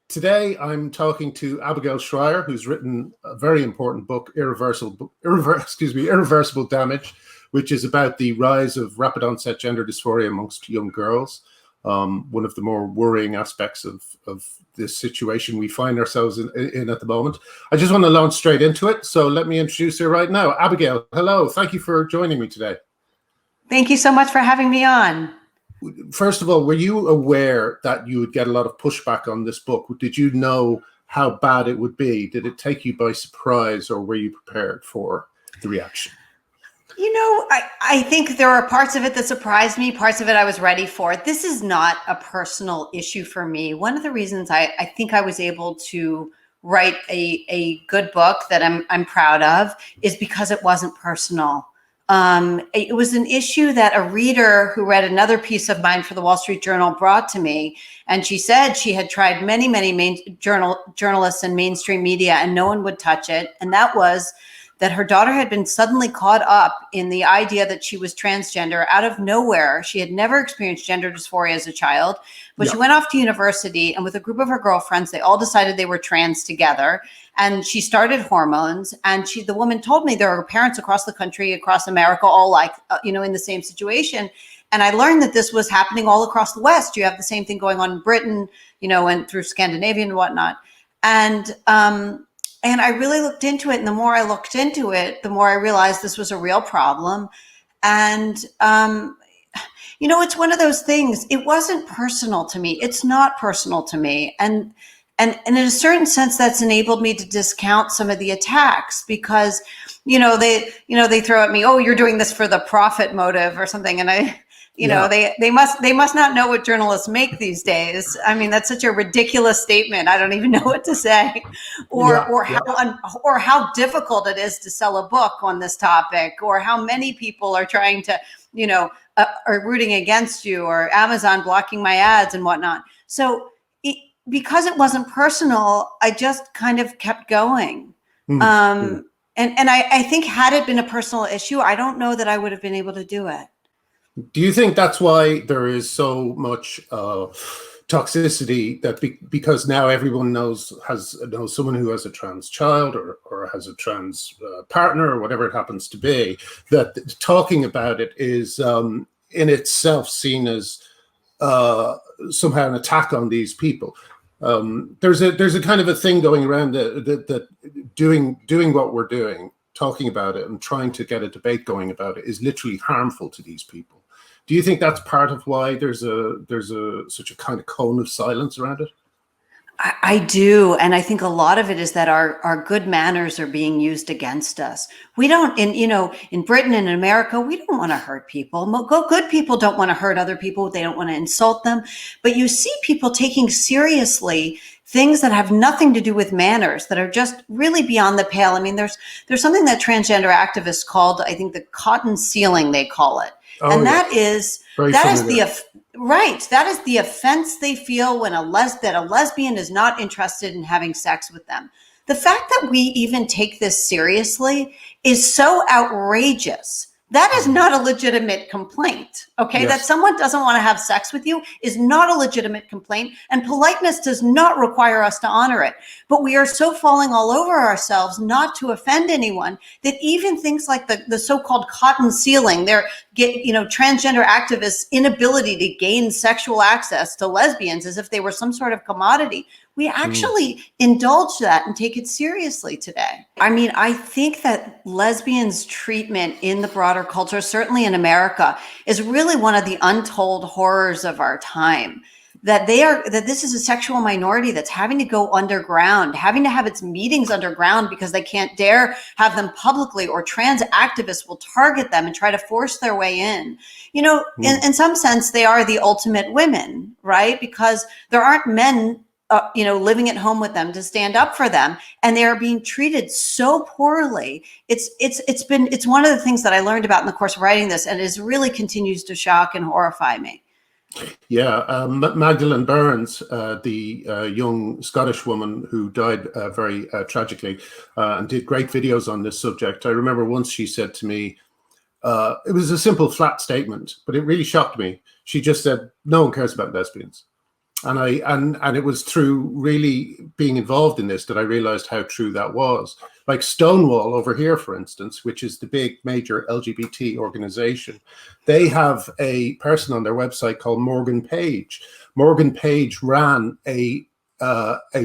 Today, I'm talking to Abigail Shrier, who's written a very important book, Irreversible Damage, which is about the rise of rapid onset gender dysphoria amongst young girls. One of the more worrying aspects of this situation we find ourselves in at the moment. I just want to launch straight into it. So let me introduce her right now. Abigail, hello. Thank you for joining me today. Thank you so much for having me on. First of all, were you aware that you would get a lot of pushback on this book? Did you know how bad it would be? Did it take you by surprise, or were you prepared for the reaction? You know, I think there are parts of it that surprised me, parts of it I was ready for. This is not a personal issue for me. One of the reasons I think I was able to write a good book that I'm proud of is because it wasn't personal. It was an issue that a reader who read another piece of mine for the Wall Street Journal brought to me. And she said she had tried many journalists and mainstream media, and no one would touch it. And that was that her daughter had been suddenly caught up in the idea that she was transgender out of nowhere. She had never experienced gender dysphoria as a child, but she went off to university, and with a group of her girlfriends, they all decided they were trans together. And she started hormones, and the woman told me there are parents across the country, across America, all in the same situation. And I learned that this was happening all across the West. You have the same thing going on in Britain, and through Scandinavia and whatnot. And I really looked into it. And the more I looked into it, the more I realized this was a real problem. And, it's one of those things. It wasn't personal to me. It's not personal to me. And in a certain sense, that's enabled me to discount some of the attacks because, they throw at me, oh, you're doing this for the profit motive or something. And they must not know what journalists make these days. I mean, that's such a ridiculous statement. I don't even know what to say, or how difficult it is to sell a book on this topic, or how many people are trying to, are rooting against you, or Amazon blocking my ads and whatnot. So because it wasn't personal, I just kind of kept going. And I think had it been a personal issue, I don't know that I would have been able to do it. Do you think that's why there is so much toxicity because now everyone knows someone who has a trans child or has a trans partner or whatever it happens to be, that talking about it is in itself seen as somehow an attack on these people? There's a kind of a thing going around that doing what we're doing, talking about it and trying to get a debate going about it is literally harmful to these people. Do you think that's part of why there's such a kind of cone of silence around it? I do. And I think a lot of it is that our good manners are being used against us. We don't, in Britain and in America, we don't want to hurt people. Good people don't want to hurt other people. They don't want to insult them. But you see people taking seriously things that have nothing to do with manners, that are just really beyond the pale. I mean, there's something that transgender activists called, I think, the cotton ceiling, they call it. That is the offense they feel when a lesbian is not interested in having sex with them. The fact that we even take this seriously is so outrageous. That is not a legitimate complaint, okay? Yes. That someone doesn't want to have sex with you is not a legitimate complaint, and politeness does not require us to honor it. But we are so falling all over ourselves not to offend anyone that even things like the so-called cotton ceiling, transgender activists' inability to gain sexual access to lesbians as if they were some sort of commodity, we actually indulge that and take it seriously today. I mean, I think that lesbians' treatment in the broader culture, certainly in America, is really one of the untold horrors of our time. That this is a sexual minority that's having to go underground, having to have its meetings underground because they can't dare have them publicly, or trans activists will target them and try to force their way in. In some sense, they are the ultimate women, right? Because there aren't men living at home with them to stand up for them, and they are being treated so poorly. It's one of the things that I learned about in the course of writing this, and it really continues to shock and horrify me. Yeah, Magdalene Burns, the young Scottish woman who died very tragically, and did great videos on this subject. I remember once she said to me, it was a simple, flat statement, but it really shocked me. She just said, "No one cares about lesbians." And it was through really being involved in this that I realized how true that was. Like Stonewall over here, for instance, which is the big major LGBT organization, they have a person on their website called Morgan Page. Morgan Page ran a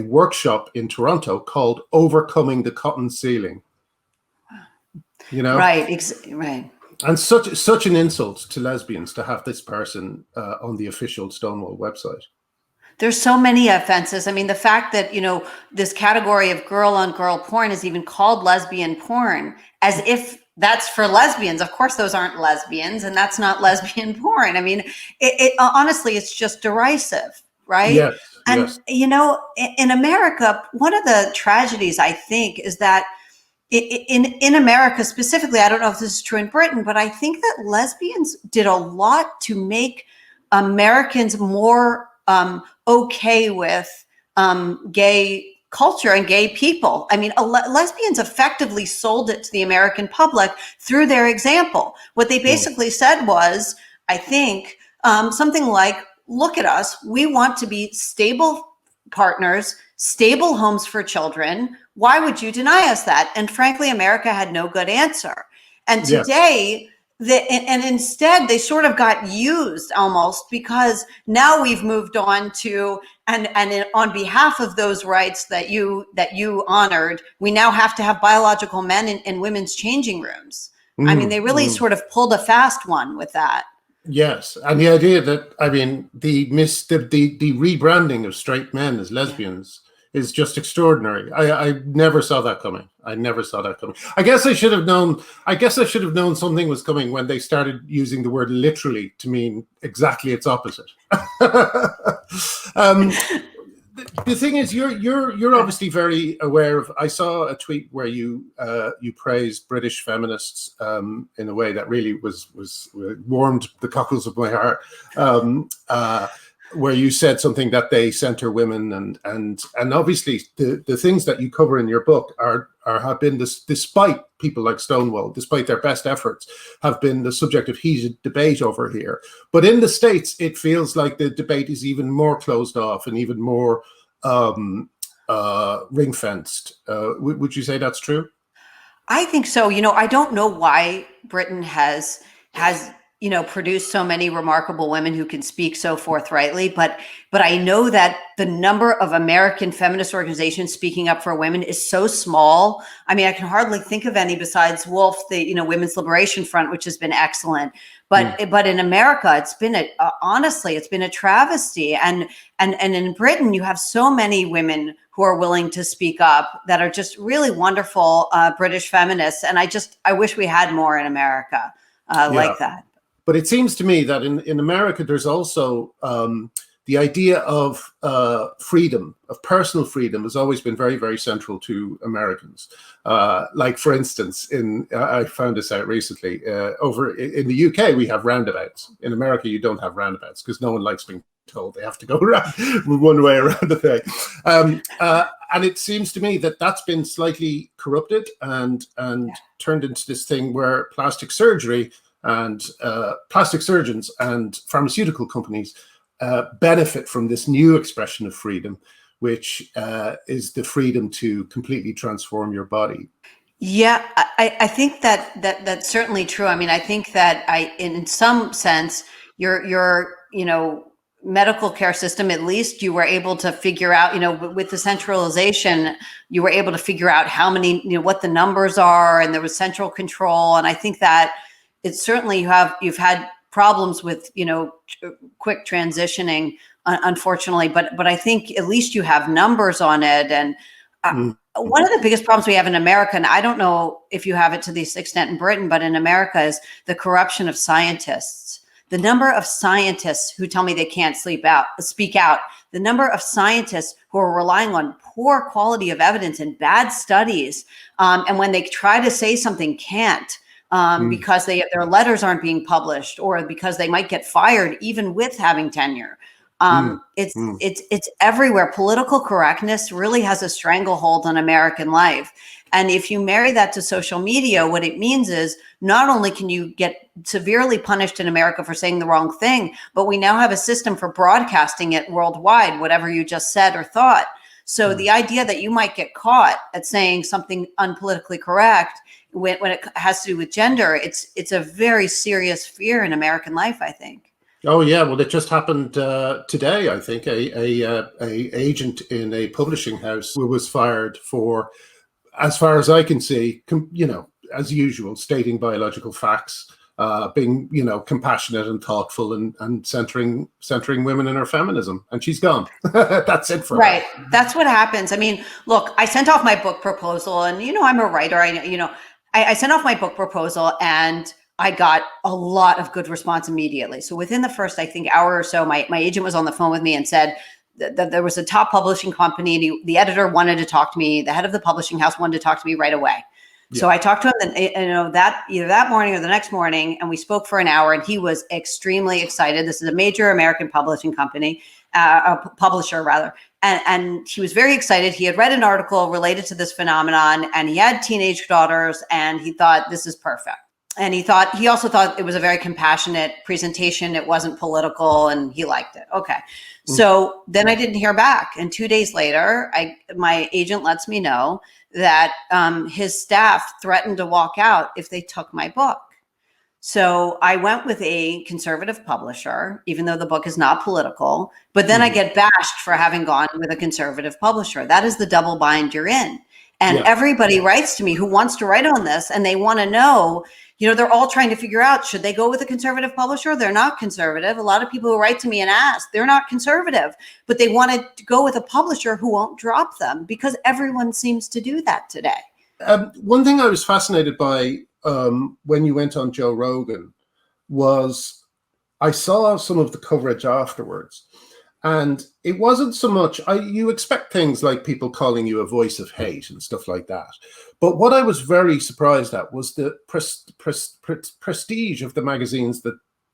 workshop in Toronto called "Overcoming the Cotton Ceiling." You know, right. And such an insult to lesbians to have this person on the official Stonewall website. There's so many offenses. I mean, the fact that, this category of girl on girl porn is even called lesbian porn, as if that's for lesbians. Of course, those aren't lesbians, and that's not lesbian porn. I mean, it honestly, it's just derisive, right? Yes. And, in America, one of the tragedies, I think, is that in America specifically, I don't know if this is true in Britain, but I think that lesbians did a lot to make Americans more okay with gay culture and gay people. I mean, lesbians effectively sold it to the American public through their example. What they basically said was, I think, something like, look at us, we want to be stable partners, stable homes for children. Why would you deny us that? And frankly, America had no good answer. And today, and instead they sort of got used almost, because now we've moved on to, and on behalf of those rights that you honored, we now have to have biological men in women's changing rooms. I mean, they really sort of pulled a fast one with that. Yes, and the idea that, I mean, the rebranding of straight men as lesbians is just extraordinary. I never saw that coming. I guess I should have known something was coming when they started using the word literally to mean exactly its opposite. The thing is, you're obviously very aware of. I saw a tweet where you praised British feminists in a way that really was warmed the cockles of my heart. Where you said something that they center women, and obviously the things that you cover in your book have been this, despite people like Stonewall, despite their best efforts, have been the subject of heated debate over here. But in the States, it feels like the debate is even more closed off and even more ring fenced. Would you say that's true? I think so. I don't know why Britain has produced so many remarkable women who can speak so forthrightly, but I know that the number of American feminist organizations speaking up for women is so small. I mean, I can hardly think of any besides Wolf, the Women's Liberation Front, which has been excellent. But in America, it's been honestly, it's been a travesty. And in Britain, you have so many women who are willing to speak up that are just really wonderful British feminists. And I wish we had more in America like that. But it seems to me that in America, there's also the idea of freedom, of personal freedom, has always been very, very central to Americans. Like, for instance, I found this out recently, over in the UK, we have roundabouts. In America, you don't have roundabouts because no one likes being told they have to go around one way around the thing. And it seems to me that that's been slightly corrupted and turned into this thing where plastic surgery and plastic surgeons and pharmaceutical companies benefit from this new expression of freedom, which is the freedom to completely transform your body. Yeah, I think that's certainly true. I mean, I think that in some sense, your medical care system, at least you were able to figure out, with the centralization, you were able to figure out how many, what the numbers are, and there was central control. And I think that it's certainly you've had problems with, quick transitioning, unfortunately, but I think at least you have numbers on it. And one of the biggest problems we have in America, and I don't know if you have it to this extent in Britain, but in America, is the corruption of scientists. The number of scientists who tell me they can't speak out, the number of scientists who are relying on poor quality of evidence and bad studies, and when they try to say something, can't. Because their letters aren't being published, or because they might get fired even with having tenure. Mm. It's everywhere. Political correctness really has a stranglehold on American life. And if you marry that to social media, what it means is not only can you get severely punished in America for saying the wrong thing, but we now have a system for broadcasting it worldwide, whatever you just said or thought. So the idea that you might get caught at saying something unpolitically correct when it has to do with gender, it's a very serious fear in American life, I think. Oh yeah, well, it just happened today. I think a agent in a publishing house who was fired for, as far as I can see, as usual, stating biological facts, being compassionate and thoughtful, and centering women in her feminism, and she's gone. That's it for Right. her. That's what happens. I mean, look, I sent off my book proposal, and I'm a writer. I sent off my book proposal, and I got a lot of good response immediately. So within the first, I think, hour or so, my agent was on the phone with me and said that there was a top publishing company, and the editor wanted to talk to me. The head of the publishing house wanted to talk to me right away. Yeah. So I talked to him, that either that morning or the next morning, and we spoke for an hour. And he was extremely excited. This is a major American publishing company, a publisher rather, and he was very excited. He had read an article related to this phenomenon, and he had teenage daughters, and he thought this is perfect. And he also thought it was a very compassionate presentation. It wasn't political, and he liked it. Okay. So then I didn't hear back. And 2 days later, my agent lets me know that his staff threatened to walk out if they took my book. So I went with a conservative publisher, even though the book is not political, but then I get bashed for having gone with a conservative publisher. That is the double bind you're in. And everybody writes to me who wants to write on this, and they want to know, they're all trying to figure out, should they go with a conservative publisher? They're not conservative. A lot of people who write to me and ask, they're not conservative, but they wanted to go with a publisher who won't drop them, because everyone seems to do that today. One thing I was fascinated by when you went on Joe Rogan was I saw some of the coverage afterwards. And it wasn't so much, you expect things like people calling you a voice of hate and stuff like that. But what I was very surprised at was the prestige of the magazines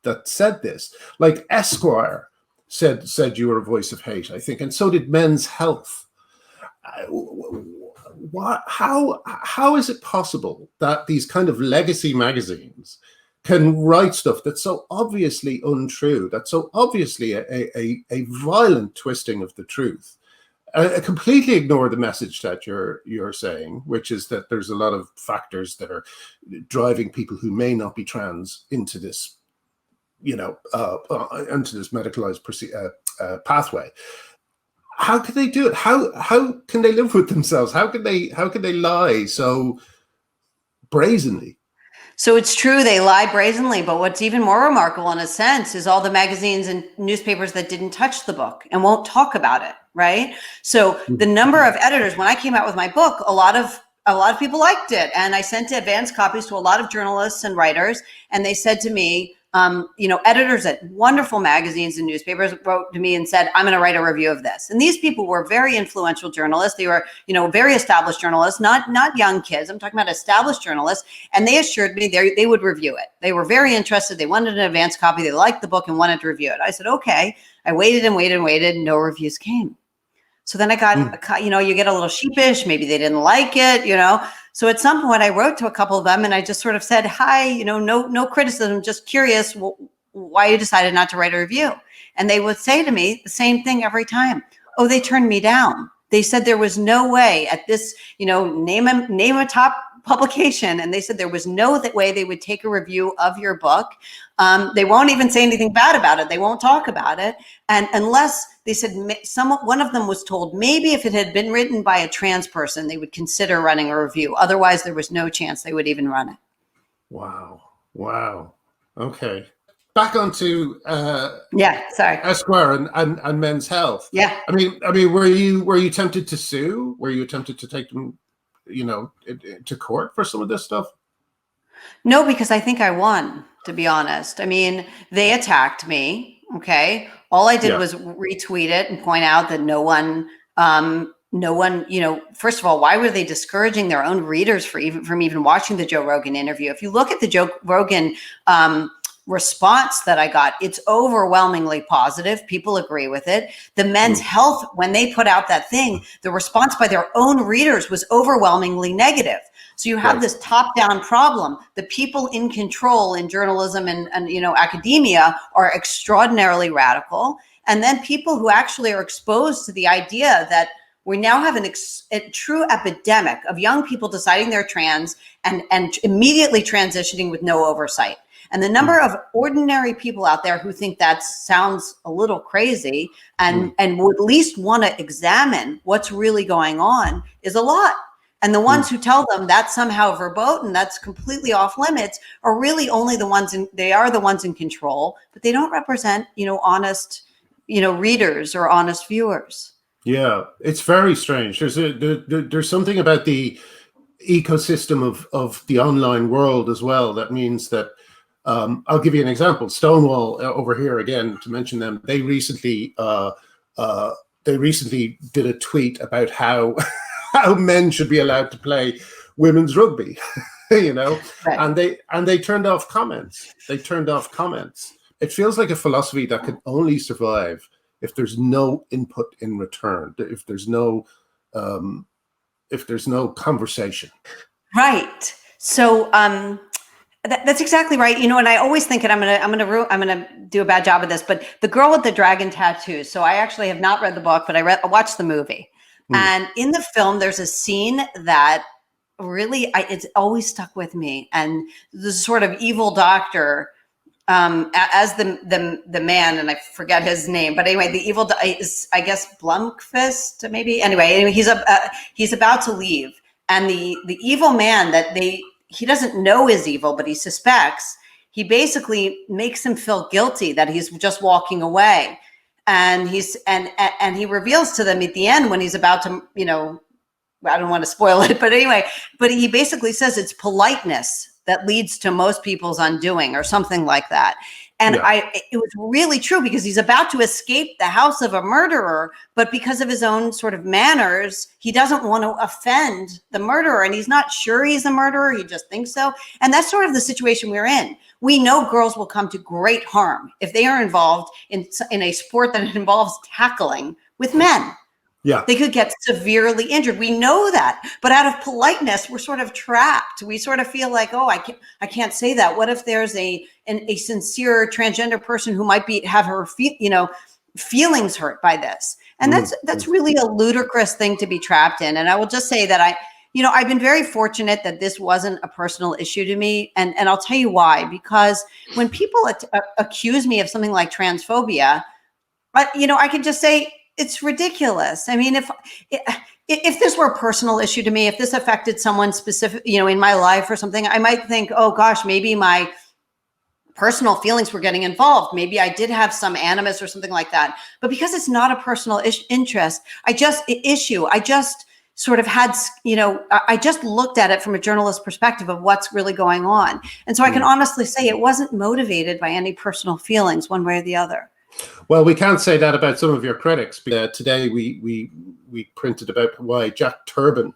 that said this. Like Esquire said you were a voice of hate, I think, and so did Men's Health. How is it possible that these kind of legacy magazines can write stuff that's so obviously untrue, that's so obviously a violent twisting of the truth, completely ignore the message that you're saying, which is that there's a lot of factors that are driving people who may not be trans into this, into this medicalized pathway? How can they do it? How can they live with themselves? How can they lie so brazenly? So it's true, they lie brazenly, but what's even more remarkable in a sense is all the magazines and newspapers that didn't touch the book and won't talk about it, right? So the number of editors, when I came out with my book, a lot of people liked it. And I sent advance copies to a lot of journalists and writers, and they said to me, editors at wonderful magazines and newspapers wrote to me and said, I'm going to write a review of this. And these people were very influential journalists. They were, very established journalists, not young kids. I'm talking about established journalists. And they assured me they would review it. They were very interested. They wanted an advance copy. They liked the book and wanted to review it. I said, okay. I waited and waited and waited. No reviews came. So then I got, you get a little sheepish. Maybe they didn't like it, So at some point I wrote to a couple of them and I just sort of said, hi, no criticism, just curious why you decided not to write a review. And they would say to me the same thing every time. Oh, they turned me down. They said there was no way at this, name a top publication. And they said there was no way they would take a review of your book. They won't even say anything bad about it. They won't talk about it. And unless they said one of them was told maybe if it had been written by a trans person, they would consider running a review. Otherwise, there was no chance they would even run it. Wow. Okay. Back onto Esquire and Men's Health. Yeah. I mean, were you tempted to sue? Were you tempted to take them, to court for some of this stuff? No, because I think I won, to be honest. I mean, they attacked me. Okay. All I did was retweet it and point out that no one, first of all, why were they discouraging their own readers from even watching the Joe Rogan interview? If you look at the Joe Rogan response that I got, it's overwhelmingly positive. People agree with it. The Men's Health, when they put out that thing, the response by their own readers was overwhelmingly negative. So you have this top-down problem. The people in control in journalism and academia are extraordinarily radical. And then people who actually are exposed to the idea that we now have a true epidemic of young people deciding they're trans and immediately transitioning with no oversight. And the number of ordinary people out there who think that sounds a little crazy and would at least want to examine what's really going on is a lot. And the ones who tell them that's somehow verboten, that's completely off limits, are really only the ones they are the ones in control, but they don't represent, honest, readers or honest viewers. Yeah, it's very strange. There's something about the ecosystem of the online world as well that means that I'll give you an example. Stonewall over here again, to mention them, they recently did a tweet about how men should be allowed to play women's rugby, right. and they turned off comments. It feels like a philosophy that can only survive if there's no input in return, if there's no conversation. Right. So that's exactly right. And I always think, and I'm gonna do a bad job of this, but the girl with the dragon tattoo. So I actually have not read the book, but I watched the movie. And in the film, there's a scene that really, it's always stuck with me. And the sort of evil doctor, as the man, and I forget his name, but anyway, the evil is, I guess, Blomkvist, maybe. Anyway, he's about to leave, and the evil man that he doesn't know is evil, but he suspects. He basically makes him feel guilty that he's just walking away. And he reveals to them at the end when he's about to, I don't want to spoil it, but anyway, but he basically says it's politeness that leads to most people's undoing or something like that. And it was really true, because he's about to escape the house of a murderer, but because of his own sort of manners, he doesn't want to offend the murderer, and he's not sure he's a murderer. He just thinks so. And that's sort of the situation we're in. We know girls will come to great harm if they are involved in a sport that involves tackling with men. Yeah, they could get severely injured. We know that, but out of politeness, we're sort of trapped. We sort of feel like, oh, I can't say that. What if there's a sincere transgender person who might have her feelings hurt by this? And that's really a ludicrous thing to be trapped in. And I will just say that I've been very fortunate that this wasn't a personal issue to me, and I'll tell you why. Because when people accuse me of something like transphobia, I can just say, it's ridiculous. I mean, if this were a personal issue to me, if this affected someone specific, in my life or something, I might think, oh gosh, maybe my personal feelings were getting involved. Maybe I did have some animus or something like that. But because it's not a personal interest, I just sort of had, I just looked at it from a journalist perspective of what's really going on. And so I can honestly say it wasn't motivated by any personal feelings one way or the other. Well, we can't say that about some of your critics. Today we printed about why Jack Turban,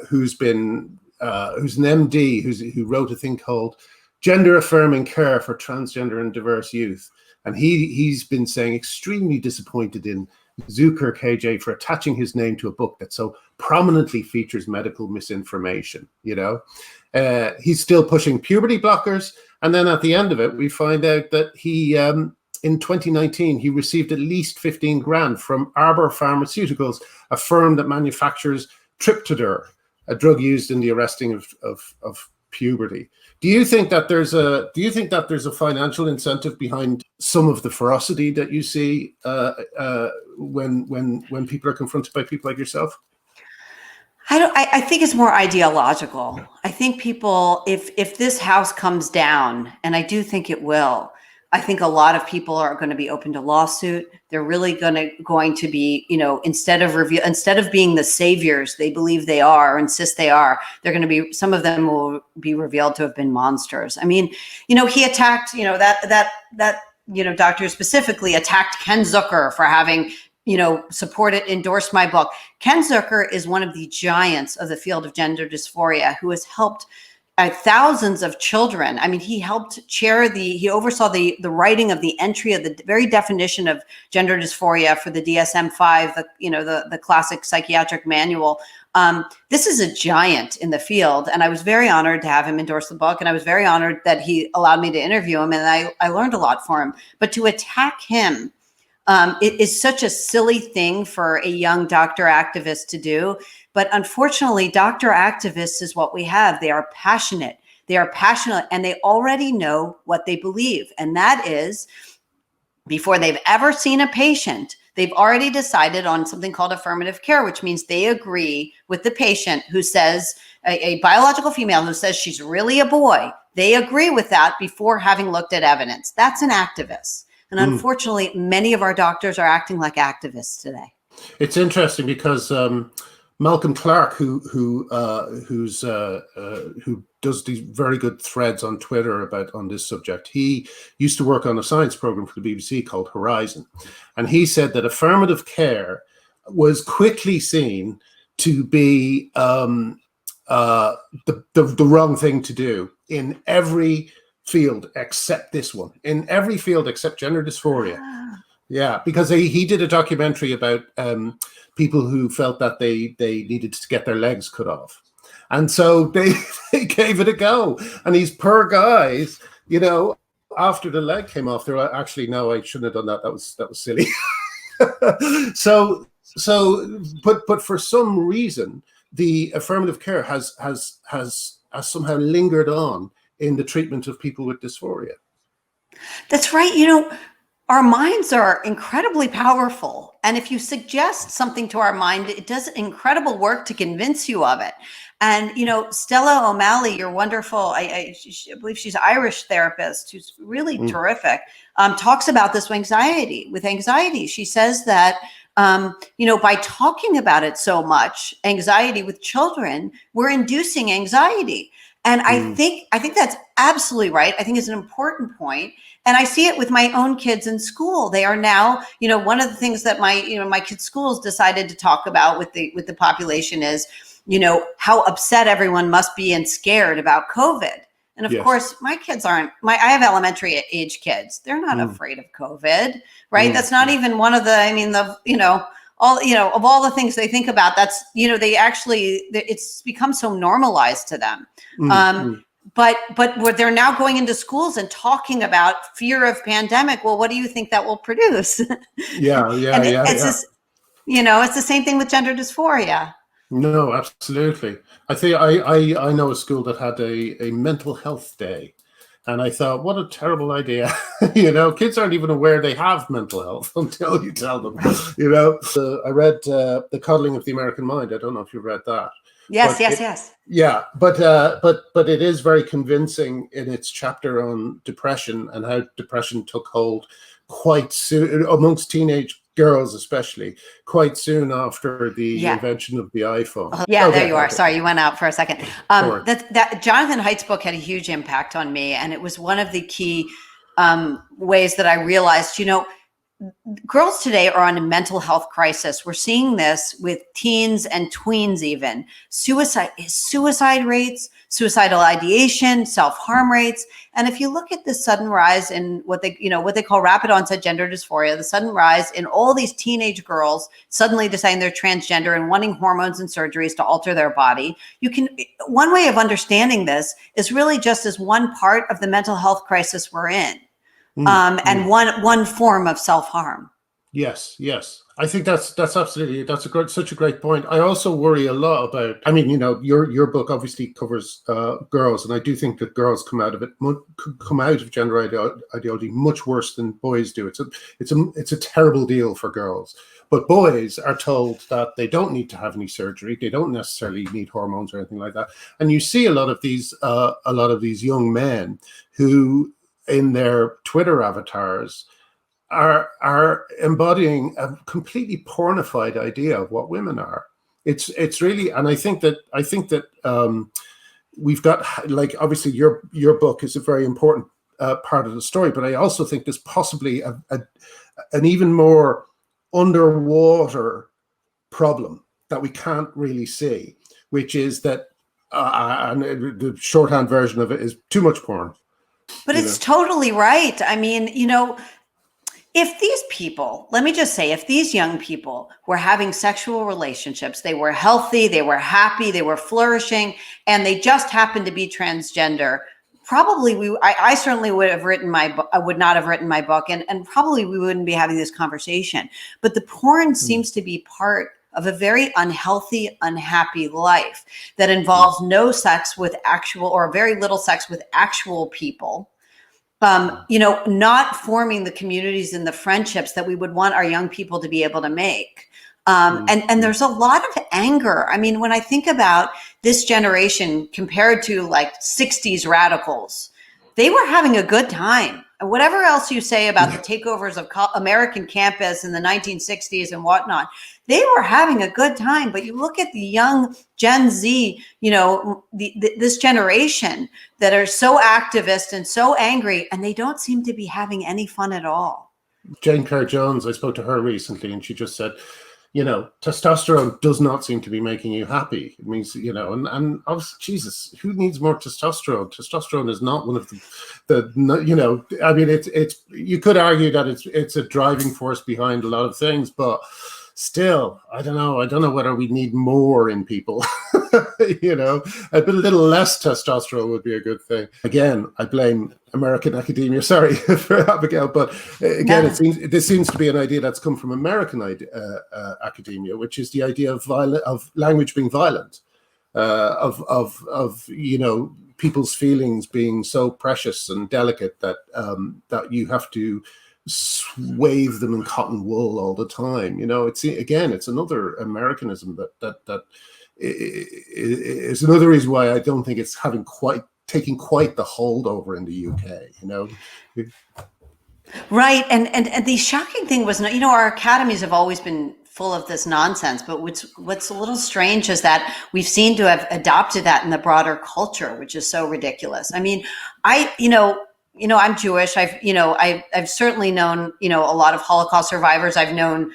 who's an MD, who wrote a thing called Gender Affirming Care for Transgender and Diverse Youth, and he's been saying extremely disappointed in Zucker KJ for attaching his name to a book that so prominently features medical misinformation. He's still pushing puberty blockers, and then at the end of it, we find out that he. In 2019, he received at least 15 grand from Arbor Pharmaceuticals, a firm that manufactures Triptodur, a drug used in the arresting of puberty. Do you think that there's a financial incentive behind some of the ferocity that you see when people are confronted by people like yourself? I think it's more ideological. I think people, if this house comes down, and I do think it will, I think a lot of people are going to be open to lawsuit. They're really going to be, instead of being the saviors they believe they are or insist they are, they're going to be, some of them will be revealed to have been monsters. I mean, he attacked, that doctor specifically attacked Ken Zucker for having, endorsed my book. Ken Zucker is one of the giants of the field of gender dysphoria who has helped thousands of children. I mean, he oversaw the writing of the entry of the very definition of gender dysphoria for the DSM-5, the classic psychiatric manual. This is a giant in the field, and I was very honored to have him endorse the book, and I was very honored that he allowed me to interview him, and I learned a lot from him. But to attack him, it is such a silly thing for a young doctor activist to do. But unfortunately, doctor activists is what we have. They are passionate. And they already know what they believe. And that is, before they've ever seen a patient, they've already decided on something called affirmative care, which means they agree with the patient who says, a biological female who says she's really a boy. They agree with that before having looked at evidence. That's an activist. And unfortunately, many of our doctors are acting like activists today. It's interesting because Malcolm Clark, who does these very good threads on Twitter on this subject, he used to work on a science program for the BBC called Horizon, and he said that affirmative care was quickly seen to be the wrong thing to do in every field except this one, in every field except gender dysphoria. Yeah, because he did a documentary about people who felt that they needed to get their legs cut off. And so they gave it a go. And these poor guys, after the leg came off, they were actually, no, I shouldn't have done that. That was silly. But for some reason, the affirmative care has somehow lingered on in the treatment of people with dysphoria. That's right. Our minds are incredibly powerful. And if you suggest something to our mind, it does incredible work to convince you of it. And, Stella O'Malley, you're wonderful. I believe she's an Irish therapist who's really terrific, talks about this with anxiety. She says that, by talking about it so much, anxiety with children, we're inducing anxiety. And I think that's absolutely right. I think it's an important point. And I see it with my own kids in school. They are now, one of the things that my kids' schools decided to talk about with the population is, how upset everyone must be and scared about COVID. And of course, my kids I have elementary age kids. They're not afraid of COVID, right? That's not even one of of all the things they think about, that's, it's become so normalized to them. But they're now going into schools and talking about fear of pandemic. Well, what do you think that will produce? It's the same thing with gender dysphoria. No, absolutely. I think I know a school that had a mental health day. And I thought, what a terrible idea. Kids aren't even aware they have mental health until you tell them, I read The Coddling of the American Mind. I don't know if you've read that. Yes. Yeah, but it is very convincing in its chapter on depression and how depression took hold quite soon amongst teenage girls, especially quite soon after the invention of the iPhone. There you are. Sorry, you went out for a second. That Jonathan Haidt's book had a huge impact on me, and it was one of the key ways that I realized, girls today are on a mental health crisis. We're seeing this with teens and tweens, even suicide rates, suicidal ideation, self-harm rates. And if you look at the sudden rise in what they call rapid onset gender dysphoria, the sudden rise in all these teenage girls suddenly deciding they're transgender and wanting hormones and surgeries to alter their body, one way of understanding this is really just as one part of the mental health crisis we're in. And one form of self-harm. Yes. I think that's absolutely, such a great point. I also worry a lot about, your book obviously covers girls, and I do think that girls come out of gender ideology much worse than boys do. It's a terrible deal for girls. But boys are told that they don't need to have any surgery. They don't necessarily need hormones or anything like that. And you see a lot of these young men who, in their Twitter avatars, are embodying a completely pornified idea of what women are. It's really, and I think that we've got, like, obviously your book is a very important part of the story, but I also think there's possibly an even more underwater problem that we can't really see, which is that and the shorthand version of it is too much porn. But it's totally right. I mean, if these people, let me just say, if these young people were having sexual relationships, they were healthy, they were happy, they were flourishing, and they just happened to be transgender, probably I certainly would have written I would not have written my book, and probably we wouldn't be having this conversation. But the porn seems to be part of a very unhealthy, unhappy life that involves no sex with actual, or very little sex with actual people. Not forming the communities and the friendships that we would want our young people to be able to make. And there's a lot of anger. I mean, when I think about this generation compared to like 60s radicals, they were having a good time. And whatever else you say about the takeovers of American campus in the 1960s and whatnot, they were having a good time. But you look at the young Gen Z, this generation that are so activist and so angry, and they don't seem to be having any fun at all. Jane Clare Jones, I spoke to her recently, and she just said, testosterone does not seem to be making you happy. It means, and obviously, Jesus, who needs more testosterone? Testosterone is not one of I mean, it's you could argue that it's a driving force behind a lot of things, but still, I don't know whether we need more in people. A little less testosterone would be a good thing. Again, I blame American academia. Sorry for Abigail, but again, this seems to be an idea that's come from American academia, which is the idea of language being violent, of people's feelings being so precious and delicate that that you have to swathe them in cotton wool all the time. It's another Americanism that is another reason why I don't think it's taking quite the holdover in the UK. Right, and the shocking thing was, our academies have always been full of this nonsense, but what's a little strange is that we've seen to have adopted that in the broader culture, which is so ridiculous. I mean, I'm Jewish. I've certainly known, a lot of Holocaust survivors. I've known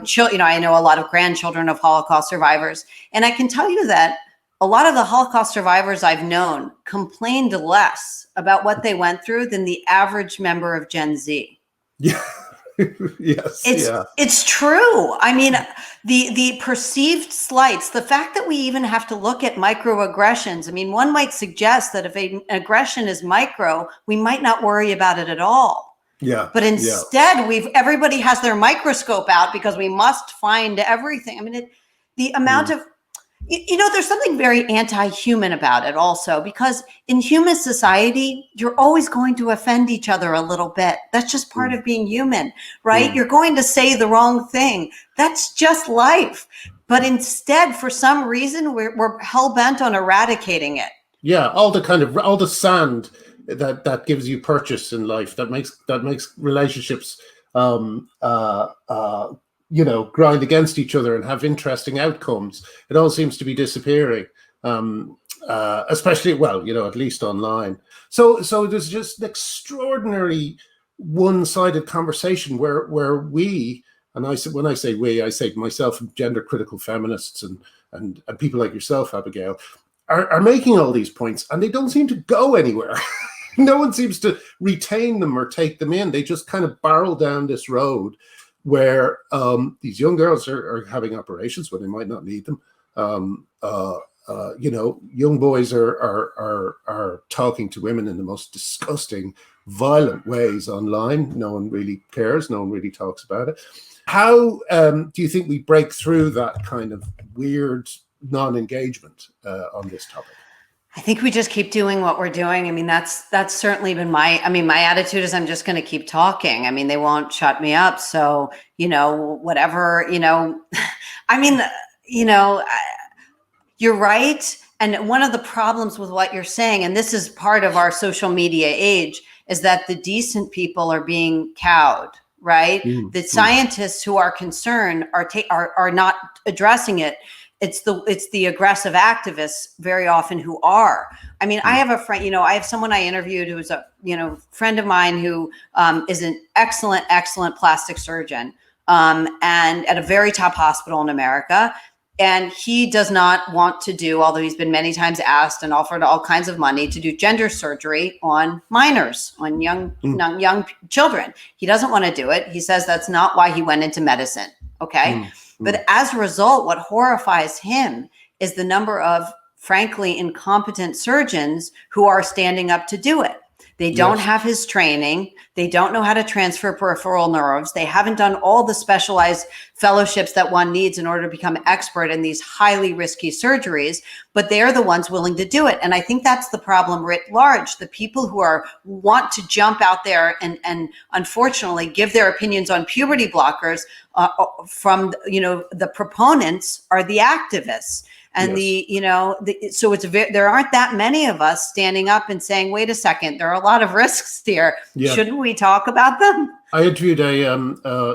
children, I know a lot of grandchildren of Holocaust survivors. And I can tell you that a lot of the Holocaust survivors I've known complained less about what they went through than the average member of Gen Z. Yeah. Yes. It's true. I mean, the perceived slights, the fact that we even have to look at microaggressions. I mean, one might suggest that if an aggression is micro, we might not worry about it at all. Yeah. But instead, everybody has their microscope out because we must find everything. I mean, the amount of, there's something very anti-human about it also, because in human society, you're always going to offend each other a little bit. That's just part of being human, right? You're going to say the wrong thing. That's just life. But instead, for some reason, we're hell-bent on eradicating it. Yeah, all the sand that gives you purchase in life, that makes relationships grind against each other and have interesting outcomes. It all seems to be disappearing, especially, at least online. So there's just an extraordinary one-sided conversation where we, and when I say we, I say myself and gender critical feminists and people like yourself, Abigail, are making all these points, and they don't seem to go anywhere. No one seems to retain them or take them in. They just kind of barrel down this road where these young girls are having operations when they might not need them. Young boys are talking to women in the most disgusting, violent ways online. No one really cares. No one really talks about it. How do you think we break through that kind of weird non-engagement on this topic? I think we just keep doing what we're doing. I mean, that's certainly been my attitude is I'm just going to keep talking. I mean, they won't shut me up. So, whatever, I mean, you're right. And one of the problems with what you're saying, and this is part of our social media age, is that the decent people are being cowed, right? The scientists who are concerned are not addressing it. It's the aggressive activists very often who are. I mean, I have a friend, I have someone I interviewed who is a, friend of mine who is an excellent plastic surgeon and at a very top hospital in America. And he does not want to do, although he's been many times asked and offered all kinds of money to do gender surgery on minors, on young children. He doesn't want to do it. He says that's not why he went into medicine. Okay. But as a result, what horrifies him is the number of, frankly, incompetent surgeons who are standing up to do it. They don't have his training. They don't know how to transfer peripheral nerves. They haven't done all the specialized fellowships that one needs in order to become expert in these highly risky surgeries, but they're the ones willing to do it. And I think that's the problem writ large. The people who want to jump out there and unfortunately give their opinions on puberty blockers from, the proponents are the activists. And so there aren't that many of us standing up and saying, wait a second, there are a lot of risks here. Yeah. Shouldn't we talk about them? I interviewed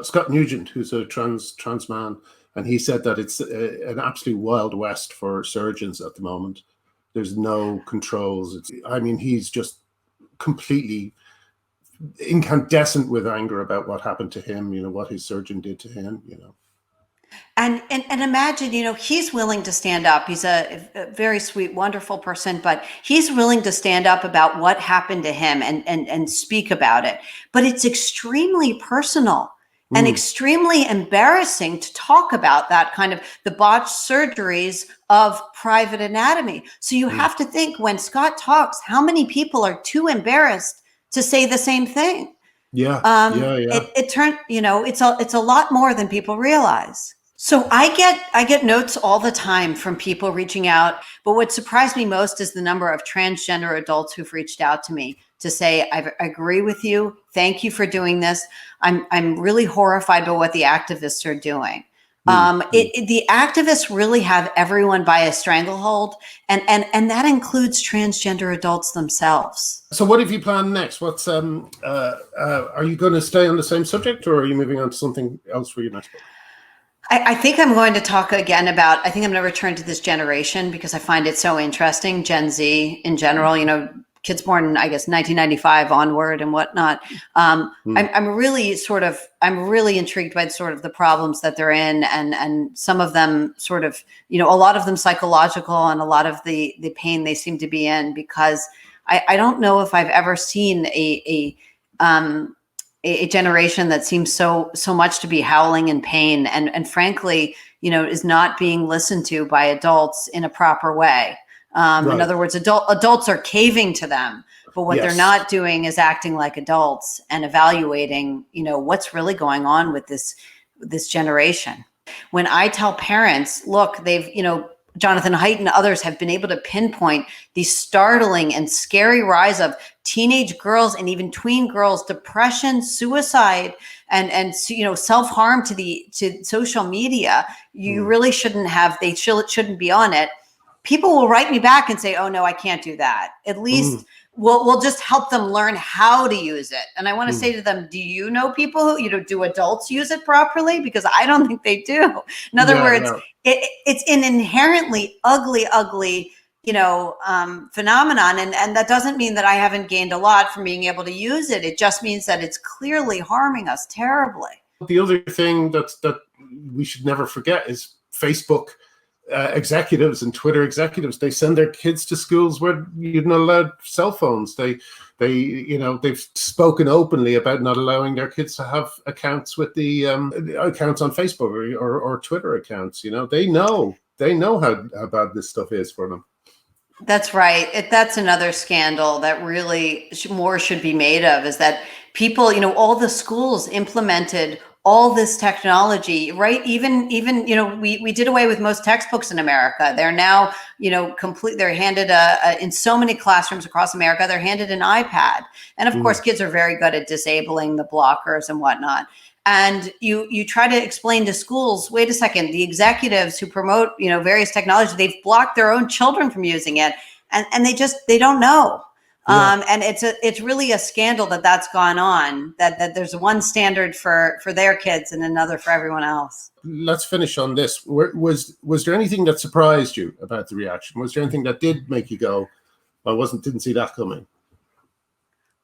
Scott Nugent, who's a trans man, and he said that it's an absolute wild west for surgeons at the moment. There's no controls. He's just completely incandescent with anger about what happened to him, what his surgeon did to him, And imagine, he's willing to stand up. He's a very sweet, wonderful person, but he's willing to stand up about what happened to him and speak about it. But it's extremely personal and extremely embarrassing to talk about that kind of the botched surgeries of private anatomy. So you have to think, when Scott talks, how many people are too embarrassed to say the same thing? It turned, it's a lot more than people realize. So I get notes all the time from people reaching out, but what surprised me most is the number of transgender adults who've reached out to me to say, I agree with you. Thank you for doing this. I'm really horrified by what the activists are doing. The activists really have everyone by a stranglehold, and that includes transgender adults themselves. So what have you planned next? What's are you going to stay on the same subject, or are you moving on to something else for your next book? I think I'm going to talk again about, I think I'm going to return to this generation because I find it so interesting, Gen Z in general, kids born, I guess, 1995 onward and whatnot. I'm really intrigued by sort of the problems that they're in, and some of them sort of, a lot of them psychological, and a lot of the pain they seem to be in, because I don't know if I've ever seen a generation that seems so much to be howling in pain and frankly, is not being listened to by adults in a proper way. Right. In other words, adults are caving to them, but what they're not doing is acting like adults and evaluating, what's really going on with this generation. When I tell parents, look, they've, Jonathan Haidt and others have been able to pinpoint the startling and scary rise of teenage girls and even tween girls, depression, suicide, and self-harm to social media. You really shouldn't have, shouldn't be on it. People will write me back and say, oh no, I can't do that. At least we'll just help them learn how to use it. And I want to say to them, do you know people who, do adults use it properly? Because I don't think they do. In other words, it's an inherently ugly, phenomenon. And that doesn't mean that I haven't gained a lot from being able to use it. It just means that it's clearly harming us terribly. The other thing that we should never forget is Facebook executives and Twitter executives. They send their kids to schools where you're not allowed cell phones. They've spoken openly about not allowing their kids to have accounts with the accounts on Facebook or Twitter accounts. They know how bad this stuff is for them. That's right. That's another scandal that really more should be made of, is that people, all the schools implemented all this technology, right? Even we did away with most textbooks in America. They're now, they're handed in so many classrooms across America, they're handed an iPad. And of course, kids are very good at disabling the blockers and whatnot. And you try to explain to schools, wait a second, the executives who promote, various technology, they've blocked their own children from using it. And they don't know. And it's really a scandal that's gone on, that there's one standard for their kids and another for everyone else. Let's finish on this. Was there anything that surprised you about the reaction? Was there anything that did make you go, I didn't see that coming?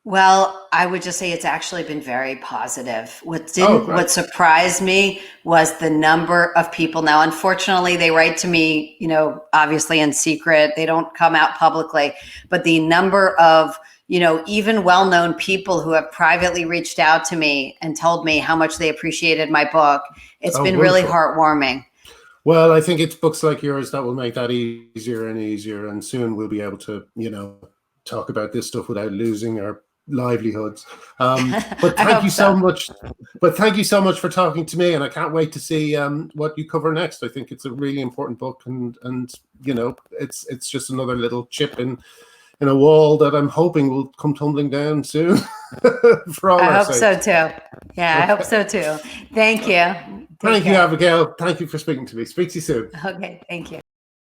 Well, I would just say it's actually been very positive. Oh, great. What surprised me was the number of people. Now, unfortunately, they write to me, obviously in secret. They don't come out publicly, but the number of, even well-known people who have privately reached out to me and told me how much they appreciated my book. It's Oh, been really wonderful. heartwarming. Well, I think it's books like yours that will make that easier and easier, and soon we'll be able to, talk about this stuff without losing our livelihoods. But I thank hope you so so. much. But thank you so much for talking to me, and I can't wait to see what you cover next. I think it's a really important book, and it's just another little chip in a wall that I'm hoping will come tumbling down soon for all I our hope so sakes. too. Yeah, I hope so too. Thank you. Take Thank you, care. Abigail. Thank you for speaking to me. Speak to you soon. Okay, thank you.